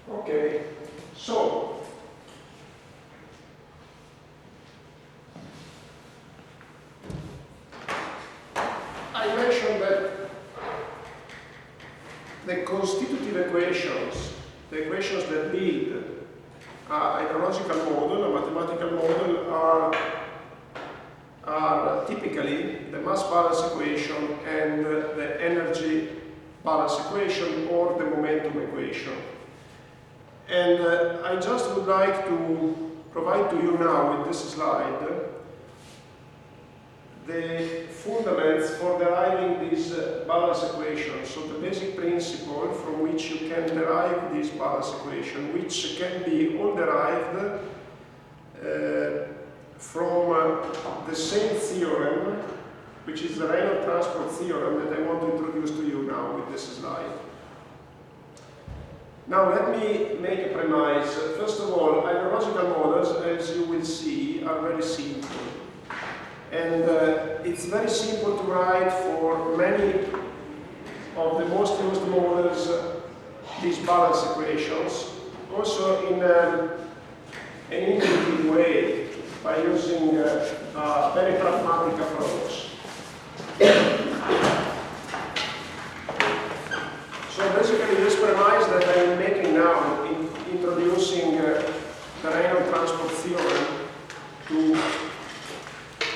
Okay, so I mentioned that the constitutive equations, the equations that build a hydrological model, a mathematical model, are typically the mass balance equation and the energy balance equation or the momentum equation. And I just would like to provide to you now with this slide the fundaments for deriving these balance equations, so the basic principle from which you can derive this balance equation, which can be all derived from the same theorem, which is the Reynolds transport theorem that I want to introduce to you now with this slide. Now let me make a premise. First of all, hydrological models, as you will see, are very simple. And it's very simple to write for many of the most used models these balance equations, also in an intuitive way by using a very pragmatic approach. So basically this premise that I'm making now in introducing the Reynolds transport theorem to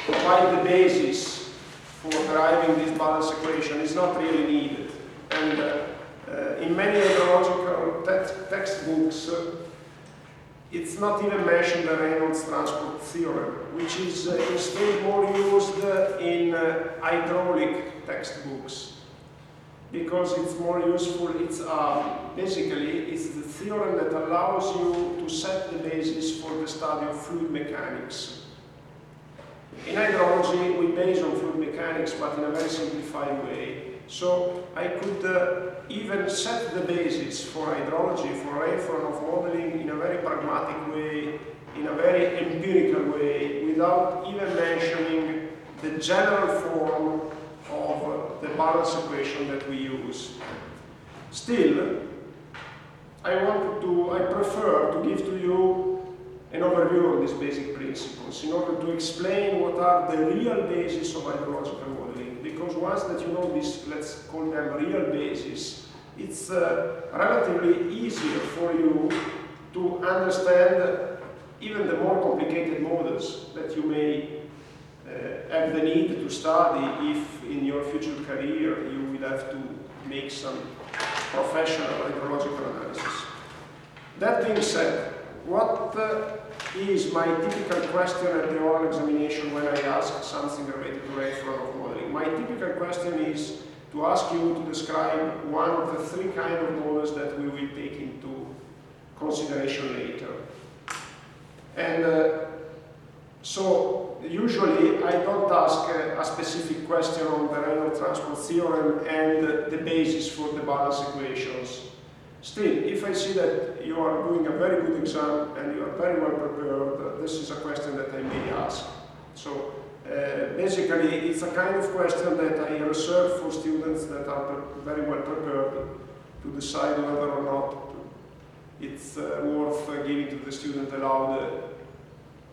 provide the basis for deriving this balance equation is not really needed. And in many hydrological textbooks, it's not even mentioned the Reynolds transport theorem, which is instead more used in hydraulic textbooks because it's more useful. It's basically it's the theorem that allows you to set the basis for the study of fluid mechanics. In hydrology, we base on fluid mechanics, but in a very simplified way. So I could even set the basis for hydrology, for rainfall modeling in a very pragmatic way, in a very empirical way, without even mentioning the general form of the balance equation that we use. Still, I prefer to give to you an overview of these basic principles in order to explain what are the real basis of hydrological modeling. Because once that you know this, let's call them real basis, it's relatively easier for you to understand even the more complicated models that you may have the need to study if in your future career you will have to make some professional hydrological analysis. That being said, what is my typical question at the oral examination when I ask something related to rainfall modeling? My typical question is to ask you to describe one of the three kinds of models that we will take into consideration later. And so usually I don't ask a specific question on the Reynolds transport theorem and the basis for the balance equations. Still, if I see that you are doing a very good exam and you are very well prepared, this is a question that I may ask. So basically, it's a kind of question that I reserve for students that are very well prepared to decide whether or not it's worth giving to the student aloud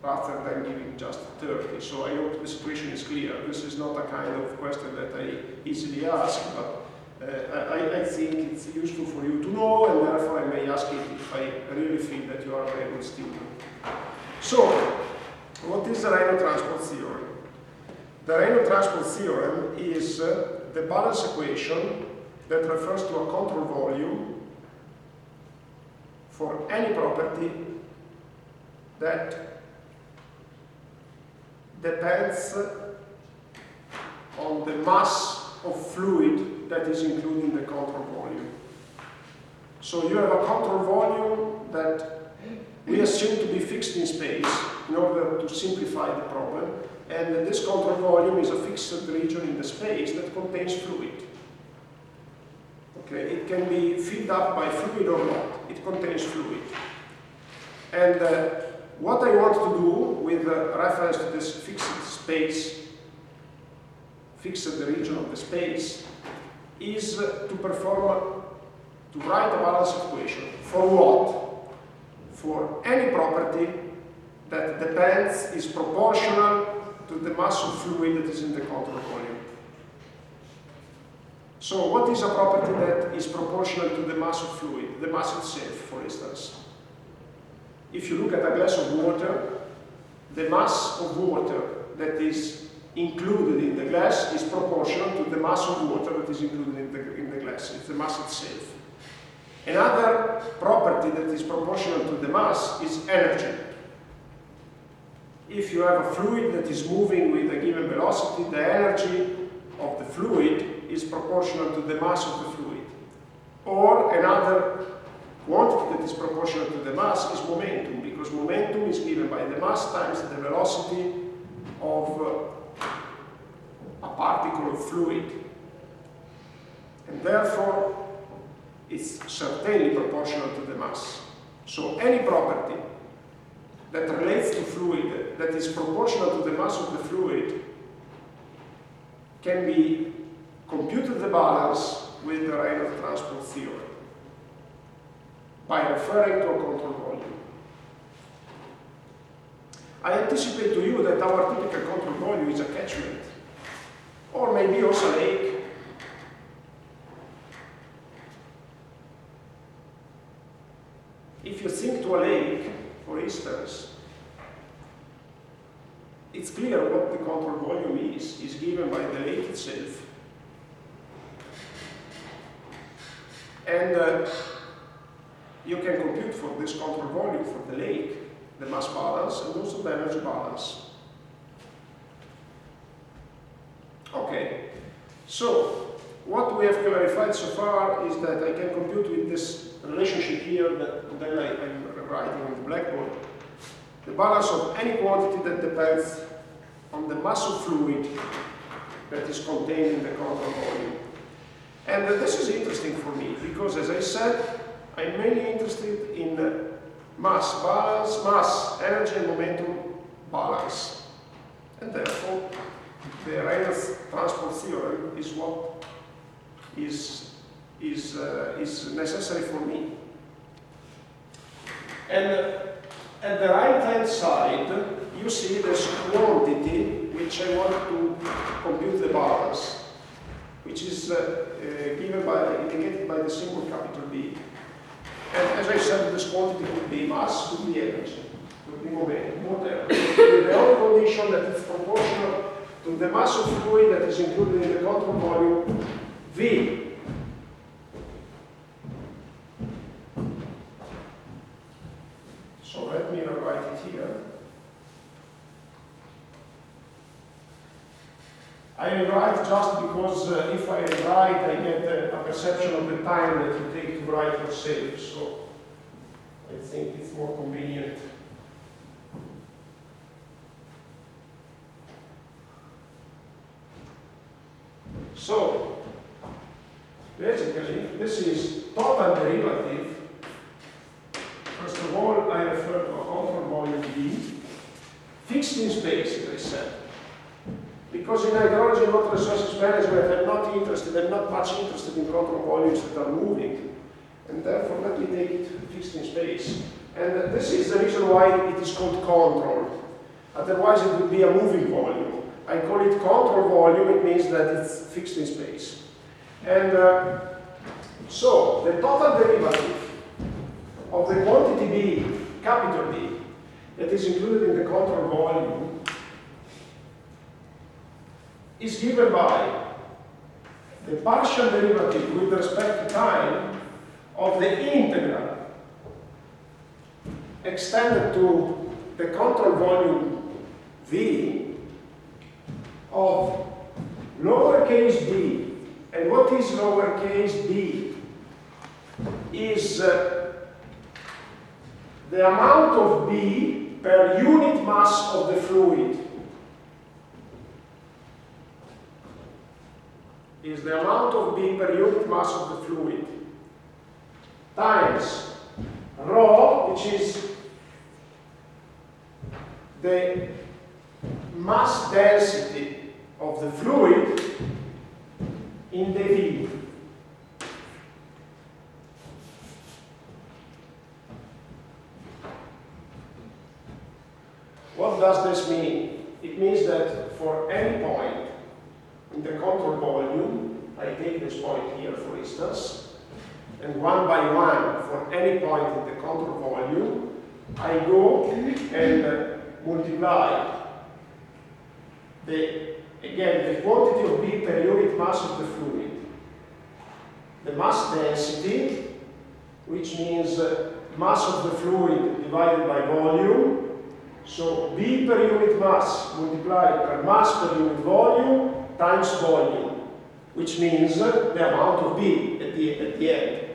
rather than giving just 30. So I hope the situation is clear. This is not a kind of question that I easily ask, but I think it's useful for you to know, and therefore I may ask it if I really feel that you are a very good student. So, what is the Reynolds transport theorem? The Reynolds transport theorem is the balance equation that refers to a control volume for any property that depends on the mass of fluid that is included in the control volume. So you have a control volume that we assume to be fixed in space in order to simplify the problem, and this control volume is a fixed region in the space that contains fluid. Okay, it can be filled up by fluid or not, it contains fluid. And what I want to do with reference to this fixed space, fixed region of the space, is to to write a balance equation. For what? For any property that depends, is proportional to the mass of fluid that is in the control volume. So what is a property that is proportional to the mass of fluid? The mass itself, for instance. If you look at a glass of water, the mass of water that is included in the glass is proportional to the mass of water that is included in the glass. It's the mass itself. Another property that is proportional to the mass is energy. If you have a fluid that is moving with a given velocity, the energy of the fluid is proportional to the mass of the fluid. Or another quantity that is proportional to the mass is momentum, because momentum is given by the mass times the velocity of a particle of fluid. And therefore, it's certainly proportional to the mass. So any property that relates to fluid that is proportional to the mass of the fluid can be computed the balance with the Reynolds transport theorem by referring to a control volume. I anticipate to you that our typical control volume is a catchment, or maybe also a lake. If you think to a lake, for instance, it's clear what the control volume is given by the lake itself. And you can compute for this control volume for the lake, the mass balance, and also the energy balance. Okay, so what we have clarified so far is that I can compute with this relationship here that then I'm writing on the blackboard, the balance of any quantity that depends on the mass of fluid that is contained in the control volume. And this is interesting for me because, as I said, I'm mainly interested in mass balance, mass, energy, and momentum balance. And therefore, the Reynolds transport theorem is what is necessary for me. And at the right-hand side, you see this quantity which I want to compute the balance, which is indicated by the symbol capital B. And as I said, this quantity could be mass, could be energy, could be momentum, whatever. With the only condition that it's proportional to the mass of fluid that is included in the control volume, V. So let me write it here. I write just because if I write, I get a perception of the time that you take to write yourself. So I think it's more convenient. So basically, this is total derivative. First of all, I refer to a control volume V, fixed in space, as I said. Because in hydrology and water resources management, I'm not much interested in control volumes that are moving. And therefore, let me take it fixed in space. And this is the reason why it is called control. Otherwise, it would be a moving volume. I call it control volume, it means that it's fixed in space. And so, the total derivative of the quantity B, capital B, that is included in the control volume is given by the partial derivative with respect to time of the integral extended to the control volume V of lowercase b. And what is lowercase b? Is the amount of B per unit mass of the fluid. Is the amount of B per unit mass of the fluid times rho, which is the mass density of the fluid in the V. What does this mean? It means that for any point in the control volume, I take this point here for instance, and one by one for any point in the control volume, I go and multiply again the quantity of B per unit mass of the fluid, the mass density, which means mass of the fluid divided by volume. So B per unit mass multiplied per mass per unit volume times volume, which means the amount of B at the end.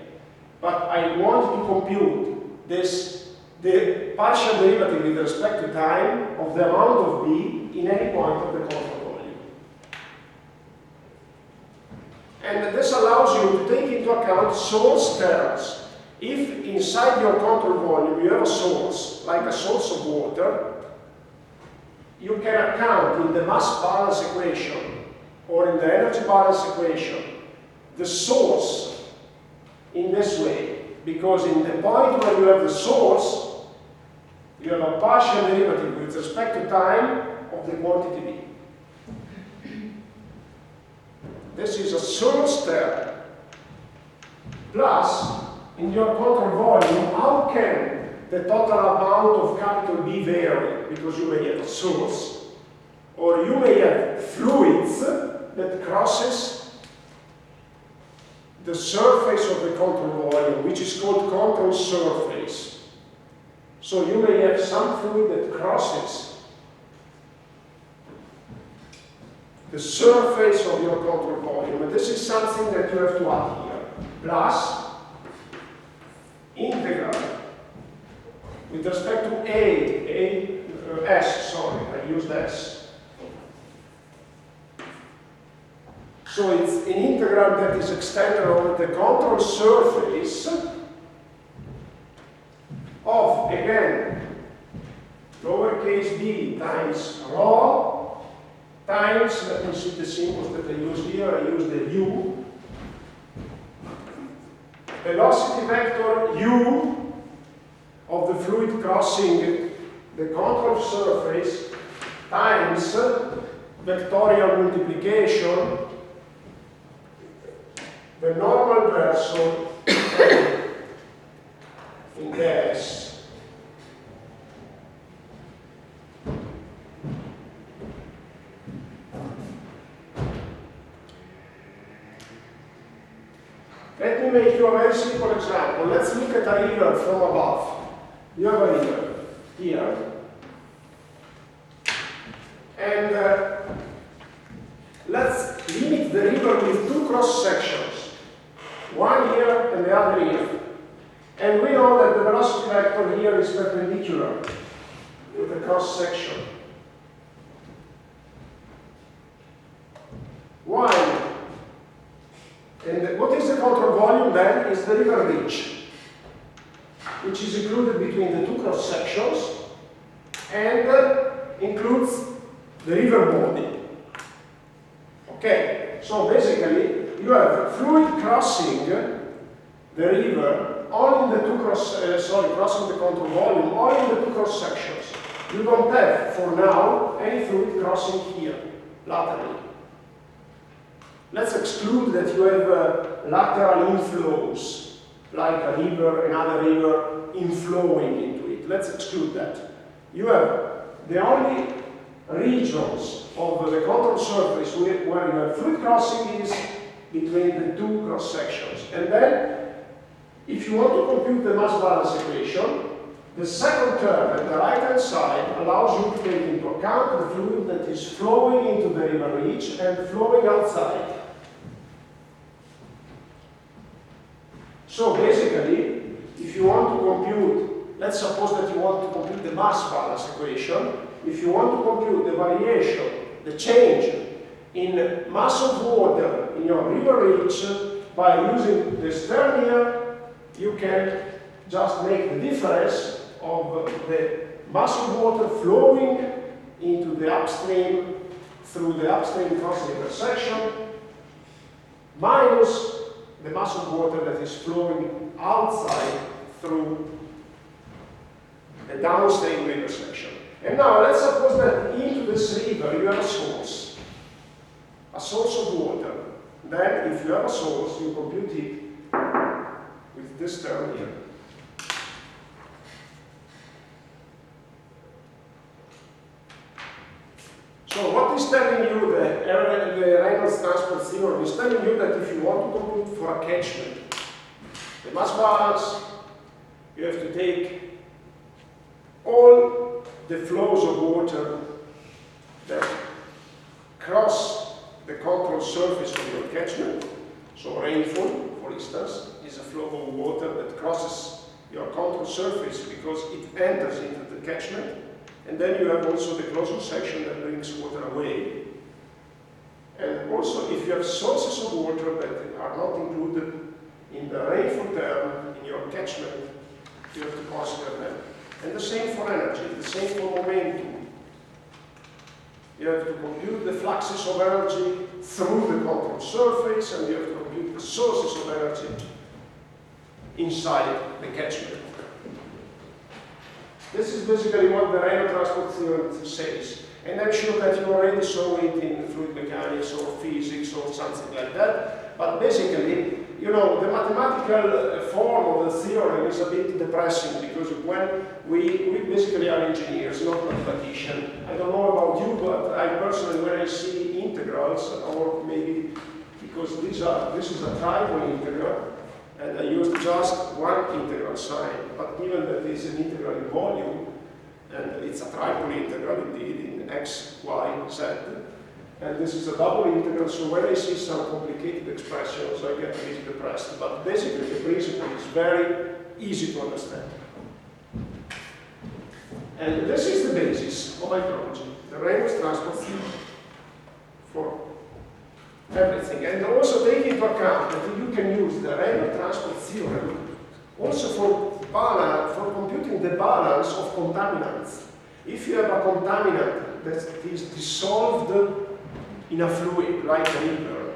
But I want to compute the partial derivative with respect to time of the amount of B in any point of the control volume. And this allows you to take into account source terms. If inside your control volume you have a source, like a source of water, you can account in the mass balance equation or in the energy balance equation the source in this way, because in the point where you have the source, you have a partial derivative with respect to time of the quantity B. This is a source term. Plus, in your control volume, how can the total amount of capital B vary? Because you may have a source, or you may have fluids that crosses the surface of the control volume, which is called control surface. So you may have some fluid that crosses the surface of your control volume, and this is something that you have to add here. Plus, integral with respect to S, sorry, I used S. So it's an integral that is extended over the control surface of, again, lowercase d times rho times, let me see the symbols that I use here, I use the u, velocity vector u of the fluid crossing the control surface times vectorial multiplication, the normal version in the S. Let me make you a very simple example. Let's look at a river from above. You have a river here. And let's limit the river with two cross sections. One here and the other here. And we know that the velocity vector here is perpendicular to the cross section. Why? And what is the control volume then? Is the river reach, which is included between the two cross sections and includes the river body. Okay, so basically you have fluid crossing the river all in the two crossing the control volume all in the two cross sections. You don't have for now any fluid crossing here laterally. Let's exclude that you have lateral inflows, like a river, another river inflowing into it. Let's exclude that. You have the only regions of the control surface where you have fluid crossing is between the two cross sections. And then, if you want to compute the mass balance equation, the second term at the right-hand side allows you to take into account the fluid that is flowing into the river reach and flowing outside. So basically, if you want to compute, let's suppose that you want to compute the mass balance equation. If you want to compute the variation, the change in mass of water in your river reach by using this term here, you can just make the difference of the mass of water flowing into the upstream through the upstream crossing intersection minus the mass of water that is flowing outside through the downstream river section. And now let's suppose that into this river you have a source of water. Then if you have a source, you compute it with this term here. So what is telling you the Reynolds transport theorem is telling you that if you want to compute for a catchment the mass balance, you have to take all the flows of water that cross the control surface of your catchment. So rainfall, for instance, is a flow of water that crosses your control surface because it enters into the catchment. And then you have also the closure section that brings water away. And also, if you have sources of water that are not included in the rainfall term in your catchment, you have to consider them. And the same for energy, the same for momentum. You have to compute the fluxes of energy through the control surface, and you have to compute the sources of energy inside the catchment. This is basically what the Reynolds transport theorem says. And I'm sure that you already saw it in fluid mechanics or physics or something like that. But basically, you know, the mathematical form of the theorem is a bit depressing because when we basically are engineers, not mathematicians. I don't know about you, but I personally, when I see integrals, or maybe because this is a triple integral, and I used just one integral sign, but given that it's an integral in volume, and it's a triple integral indeed in x, y, z, and this is a double integral, so when I see some complicated expressions, I get a bit depressed. But basically, the principle is very easy to understand. And this is the basis of hydrology, the Reynolds transport theorem for everything. And also take into account that you can use the Reynolds transport theorem also for computing the balance of contaminants. If you have a contaminant that is dissolved in a fluid like a river,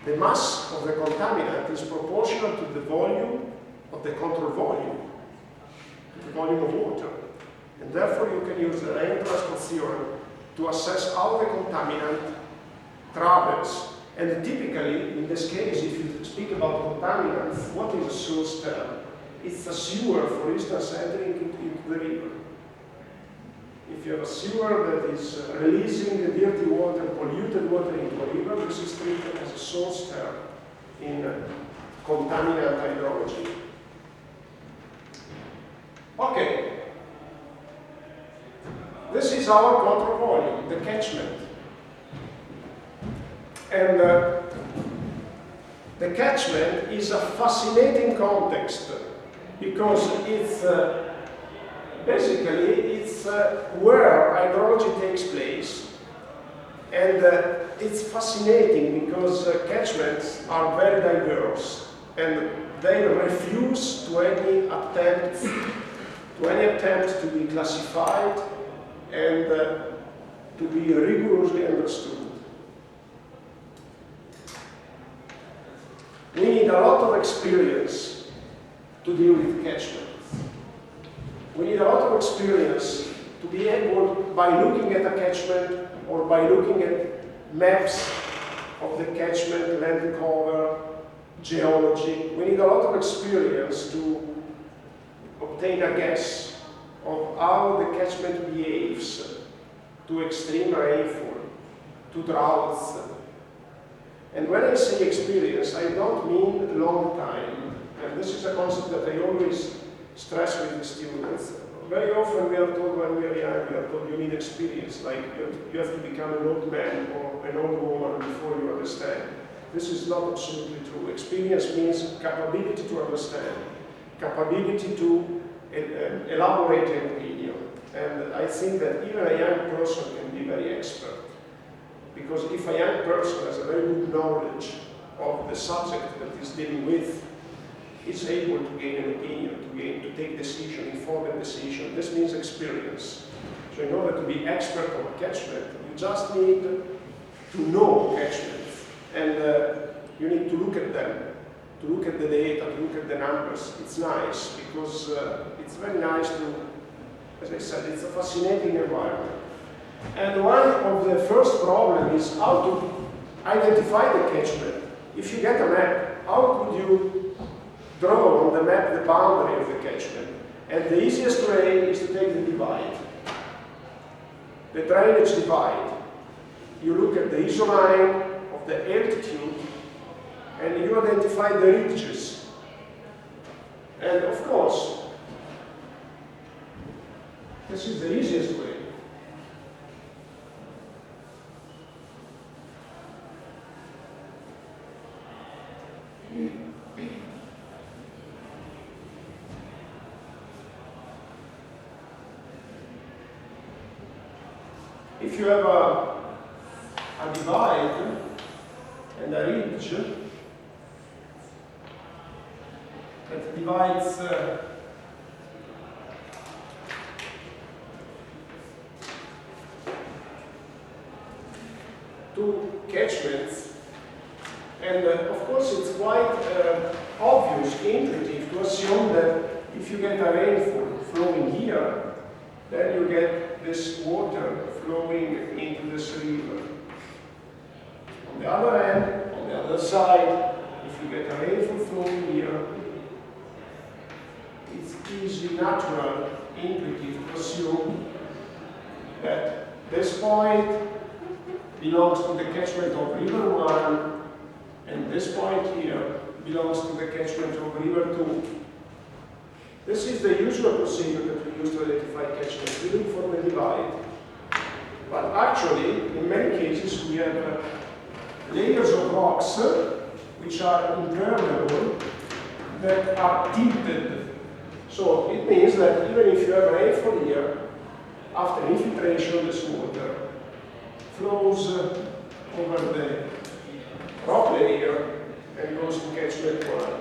the mass of the contaminant is proportional to the volume of the control volume, to the volume of water. And therefore you can use the Reynolds transport theorem to assess how the contaminant travels. And typically, in this case, if you speak about contaminants, what is a source term? It's a sewer, for instance, entering into the river. If you have a sewer that is releasing the dirty water, polluted water into a river, this is treated as a source term in contaminant hydrology. Okay. This is our control volume, the catchment. And the catchment is a fascinating context because it's basically where hydrology takes place. And it's fascinating because catchments are very diverse and they refuse to any attempt to be classified and to be rigorously understood. We need a lot of experience to deal with catchments. We need a lot of experience to be able, by looking at a catchment or by looking at maps of the catchment, land cover, geology, we need a lot of experience to obtain a guess of how the catchment behaves to extreme rainfall, to droughts. And when I say experience, I don't mean long time. And this is a concept that I always stress with the students. Very often we are told when we are young, we are told you need experience, like you have to become an old man or an old woman before you understand. This is not absolutely true. Experience means capability to understand, capability to elaborate an opinion. And I think that even a young person can be very expert. Because if a young person has a very good knowledge of the subject that he's dealing with, is able to gain an opinion, to take decision, informed decision. This means experience. So in order to be expert on a catchment, you just need to know catchments. And you need to look at them, to look at the data, to look at the numbers. It's nice, because it's very nice to As I said, it's a fascinating environment. And one of the first problems is how to identify the catchment. If you get a map, how could you draw on the map the boundary of the catchment? And the easiest way is to take the divide, the drainage divide. You look at the isoline of the altitude and you identify the ridges. And of course, this is the easiest way. If you have a divide and a ridge that divides two catchments, and of course it's quite obvious, intuitive to assume that if you get a rainfall flowing here, then you get this water flowing into this river. On the other hand, on the other side, if you get a rainfall flowing here, it's easy, natural, intuitive to assume that this point belongs to the catchment of River 1, and this point here belongs to the catchment of River 2. This is the usual procedure that we use to identify catchments. We look for the divide. But actually, in many cases, we have layers of rocks which are impermeable that are tilted. So it means that even if you have rainfall here, after infiltration, this water flows over the rock layer and goes to catchment 1.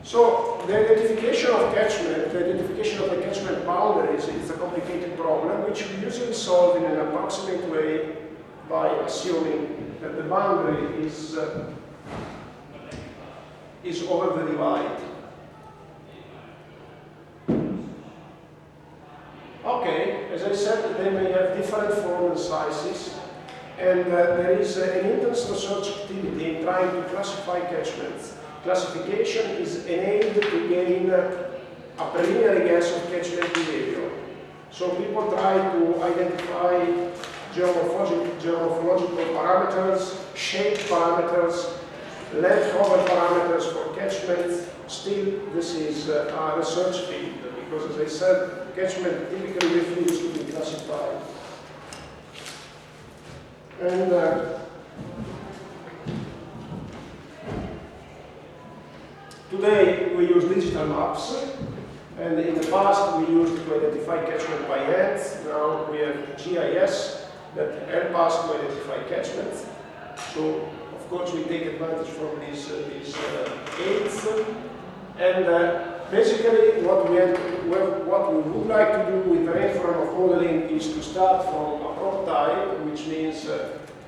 So the identification of catchment, the identification of the catchment boundaries is a complicated problem which we usually solve in an approximate way by assuming that the boundary is over the divide. Okay, as I said, they may have different form and sizes, and there is an intense research activity in trying to classify catchments. Classification is an aid to gain a preliminary guess of catchment behavior. So people try to identify geomorphological parameters, shape parameters, land cover parameters for catchments. Still, this is a research field because, as I said, catchment typically refuse to be classified. And today we use digital maps, and in the past we used to identify catchment by hand. Now we have GIS that help us to identify catchments. So of course we take advantage from these aids. And basically what we would like to do with the rainfall of modeling is to start from a prototype, which means the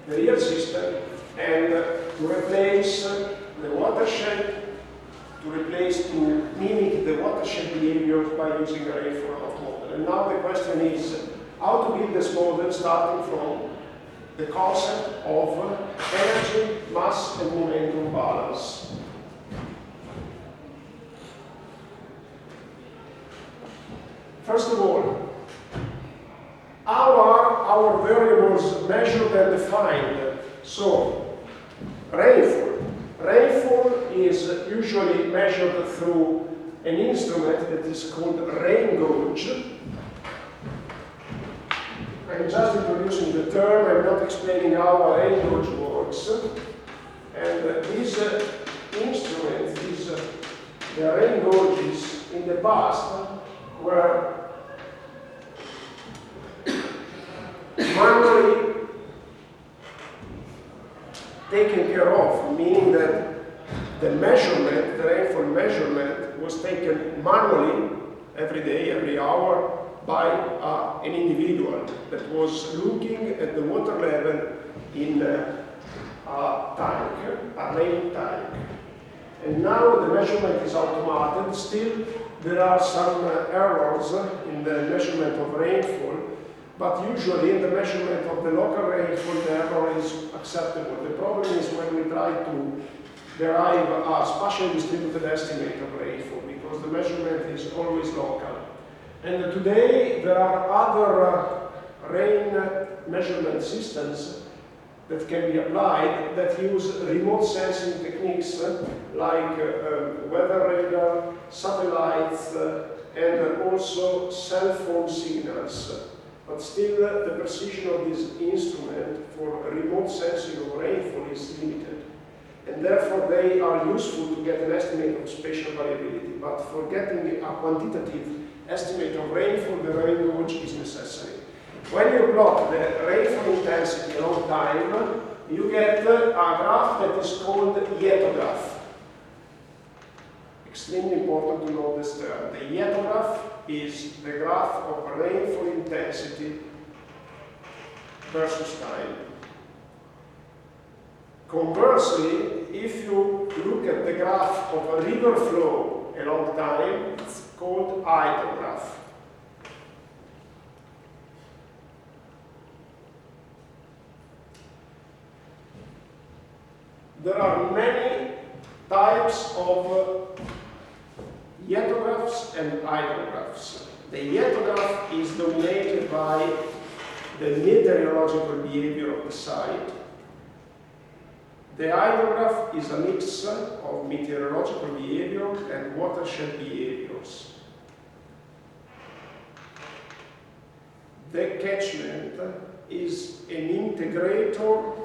real system, and to replace the watershed, to mimic the watershed behavior by using a rainfall model. And now the question is how to build this model starting from the concept of energy, mass, and momentum balance. First of all, how are our variables measured and defined? So, rainfall. Rainfall is usually measured through an instrument that is called rain gauge. I'm just introducing the term, I'm not explaining how a rain gauge works. And these instruments, the rain gauges in the past were manually taken care of, meaning that the measurement, the rainfall measurement, was taken manually every day, every hour, by an individual that was looking at the water level in a tank, a rain tank. And now the measurement is automated. Still, there are some errors in the measurement of rainfall, but usually in the measurement of the local rainfall, the error is acceptable. The problem is when we try to derive a spatially distributed estimate of rainfall, because the measurement is always local. And today, there are other rain measurement systems that can be applied that use remote sensing techniques like weather radar, satellites, and also cell phone signals. But still, the precision of this instrument for remote sensing of rainfall is limited. And therefore, they are useful to get an estimate of spatial variability. But for getting a quantitative estimate of rainfall, the rain gauge is necessary. When you plot the rainfall intensity along time, you get a graph that is called yetograph. Extremely important to know this term. The yetograph is the graph of rainfall intensity versus time. Conversely, if you look at the graph of a river flow along time, it's called hydrograph. There are many types of yetographs and hydrographs. The yetograph is dominated by the meteorological behavior of the site. The hydrograph is a mix of meteorological behavior and watershed behaviors. The catchment is an integrator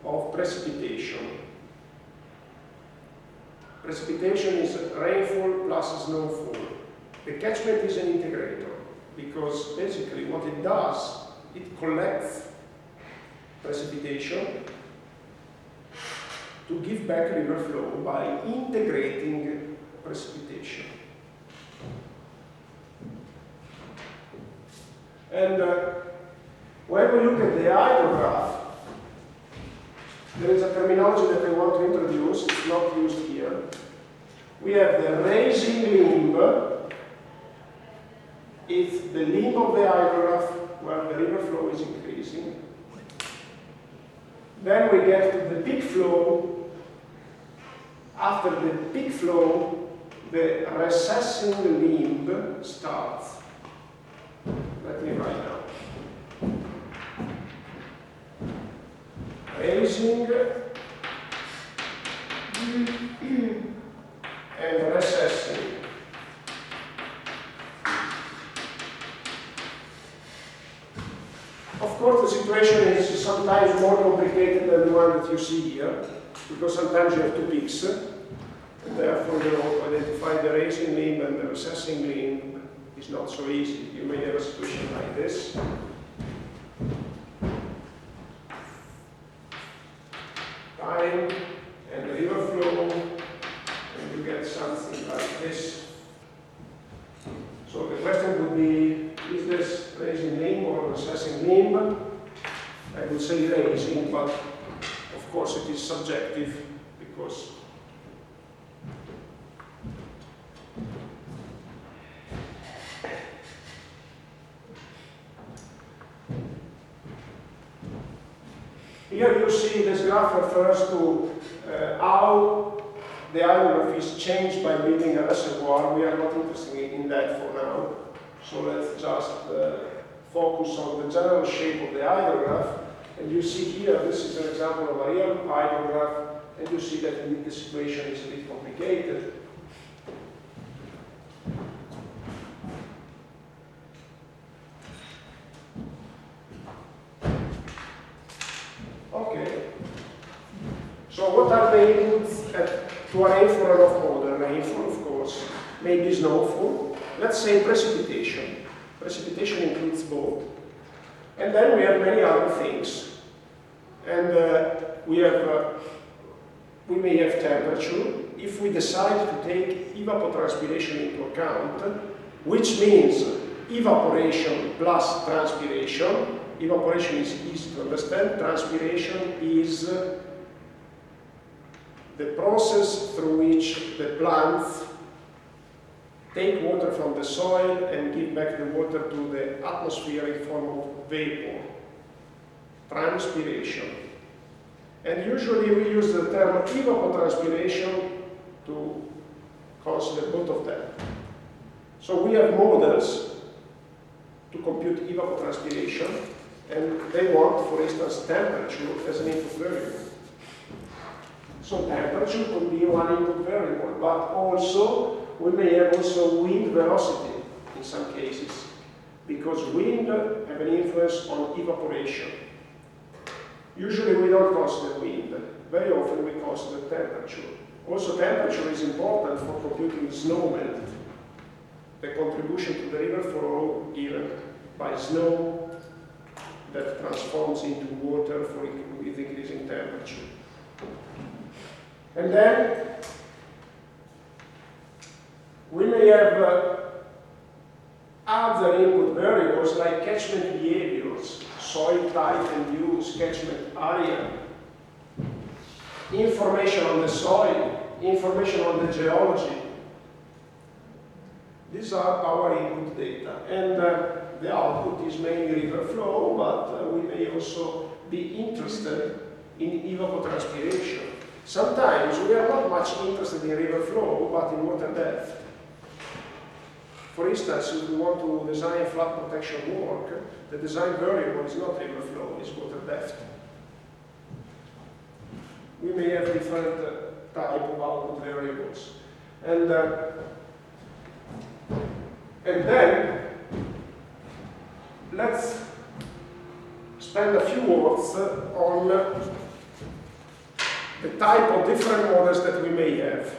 of precipitation. Precipitation is rainfall plus snowfall. The catchment is an integrator because basically what it does, it collects precipitation to give back river flow by integrating precipitation. And when we look at the hydrograph, there is a terminology that I want to introduce, it's not used here. We have the raising limb. It's the limb of the hydrograph where the river flow is increasing. Then we get to the peak flow. After the peak flow, the recessing limb starts. Let me write down. Raising and recessing. Of course, the situation is sometimes more complicated than the one that you see here, because sometimes you have two peaks, and therefore to identify the raising limb and the recessing limb is not so easy. You may have a situation like this. Time and the river flow, and you get something like this. So the question would be, is this raising limb or recessing limb? I would say raising, but of course it is subjective because here you see this graph refers to how the hydrograph is changed by building a reservoir. We are not interested in that for now. So let's just focus on the general shape of the hydrograph. And you see here, this is an example of a real hydrograph, and you see that the situation is a bit complicated. Okay. So what are the inputs to a rainfall runoff model? Rainfall, of course, maybe snowfall. Let's say precipitation. Precipitation includes both. And then we have many other things. And we may have temperature. If we decide to take evapotranspiration into account, which means evaporation plus transpiration. Evaporation is easy to understand. Transpiration is the process through which the plants take water from the soil and give back the water to the atmosphere in form of vapor, transpiration. And usually we use the term evapotranspiration to consider both of them. So we have models to compute evapotranspiration, and they want, for instance, temperature as an input variable. So temperature could be one input variable, but also we may have also wind velocity in some cases, because wind have an influence on evaporation. Usually we don't consider wind. Very often we consider temperature. Also temperature is important for computing snow melt, the contribution to the river flow given by snow that transforms into water with increasing temperature. And then we may have other input variables like catchment behaviors, soil type and use, catchment area, information on the soil, information on the geology. These are our input data. And the output is mainly river flow, but we may also be interested in evapotranspiration. Sometimes we are not much interested in river flow, but in water depth. For instance, if we want to design flood protection work, the design variable is not river flow, it's water depth. We may have different type of output variables. And then, let's spend a few words on the type of different models that we may have.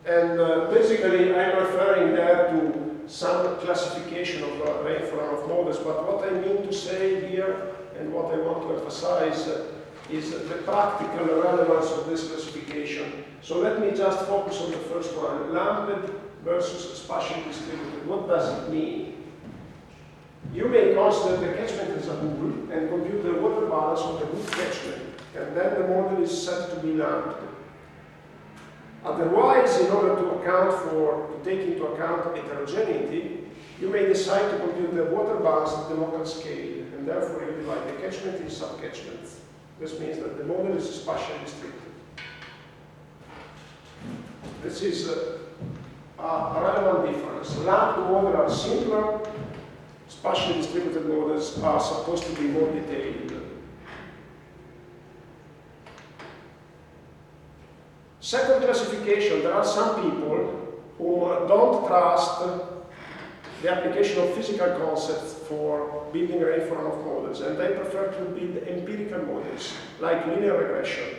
And basically, I'm referring there to some classification of rainfall runoff models, but what I mean to say here and what I want to emphasize is the practical relevance of this classification. So let me just focus on the first one, lumped versus spatially distributed. What does it mean? You may consider the catchment as a pool and compute the water balance of the good catchment, and then the model is said to be lumped. Otherwise, in order to take into account heterogeneity, you may decide to compute the water balance at the local scale, and therefore you divide the catchment in subcatchments. This means that the model is spatially distributed. This is a relevant difference. Lumped models are simpler, spatially distributed models are supposed to be more detailed. Second classification, there are some people who don't trust the application of physical concepts for building rainfall runoff models, and they prefer to build empirical models, like linear regression.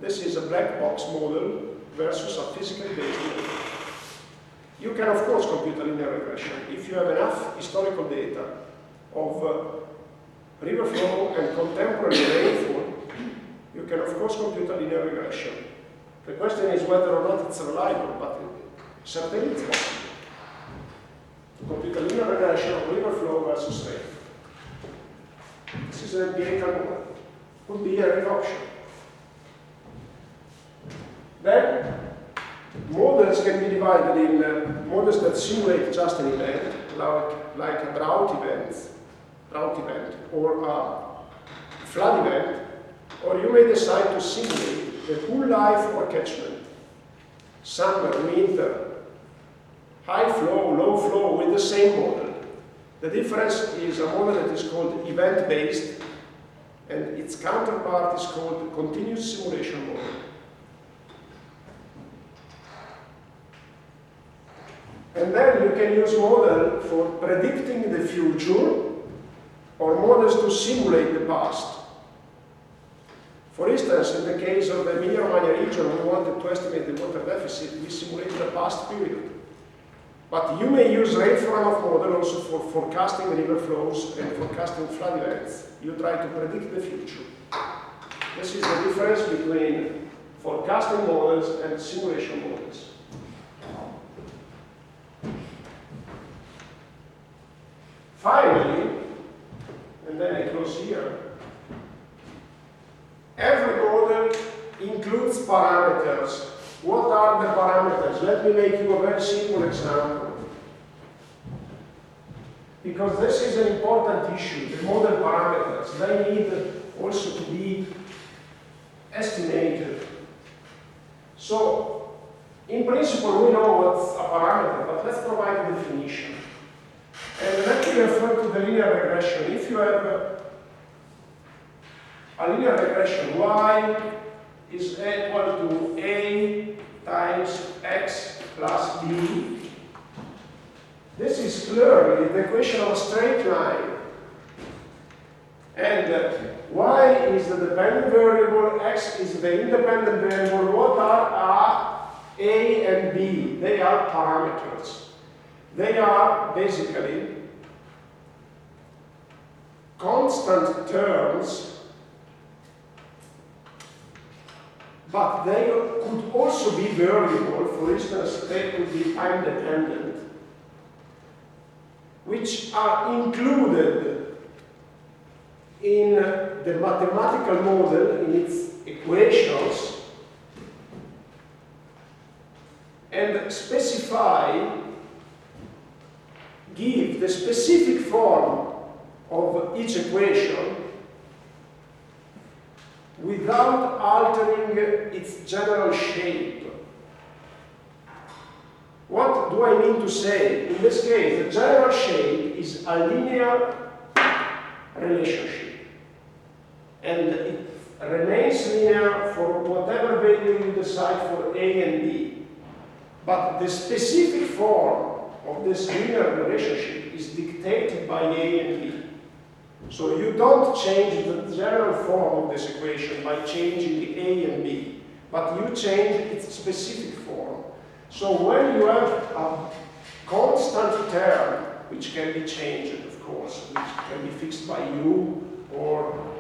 This is a black box model versus a physically based model. You can, of course, compute a linear regression if you have enough historical data of river flow and contemporary rainfall. You can, of course, compute a linear regression. The question is whether or not it's reliable, but certainly it's possible to compute a linear regression of river flow versus rain. This is an empirical model. Could be an option. Then, models can be divided in models that simulate just an event, like a drought event, or a flood event, or you may decide to simulate the whole life of a catchment, summer, winter, high flow, low flow, with the same model. The difference is a model that is called event-based, and its counterpart is called continuous simulation model. And then you can use model for predicting the future, or models to simulate the past. For instance, in the case of the Emilia-Romagna region, we wanted to estimate the water deficit, we simulated the past period. But you may use rainfall runoff model also for forecasting river flows and forecasting flood events. You try to predict the future. This is the difference between forecasting models and simulation models. Finally, and then I close here, every model includes with parameters. What are the parameters? Let me make you a very simple example. Because this is an important issue, the model parameters. They need also to be estimated. So, in principle, we know what's a parameter, but let's provide a definition. And let me refer to the linear regression. If you have a linear regression, y is equal to a times x plus b, this is clearly the equation of a straight line. And y is the dependent variable, x is the independent variable. What are a and b? They are parameters. They are basically constant terms, but they could also be variable. For instance, they could be time dependent, which are included in the mathematical model, in its equations, and specify, give the specific form of each equation without altering its general shape. What do I mean to say? In this case, the general shape is a linear relationship. And it remains linear for whatever value you decide for A and B. But the specific form of this linear relationship is dictated by A and B. So you don't change the general form of this equation by changing the A and B, but you change its specific form. So when you have a constant term, which can be changed, of course, which can be fixed by you or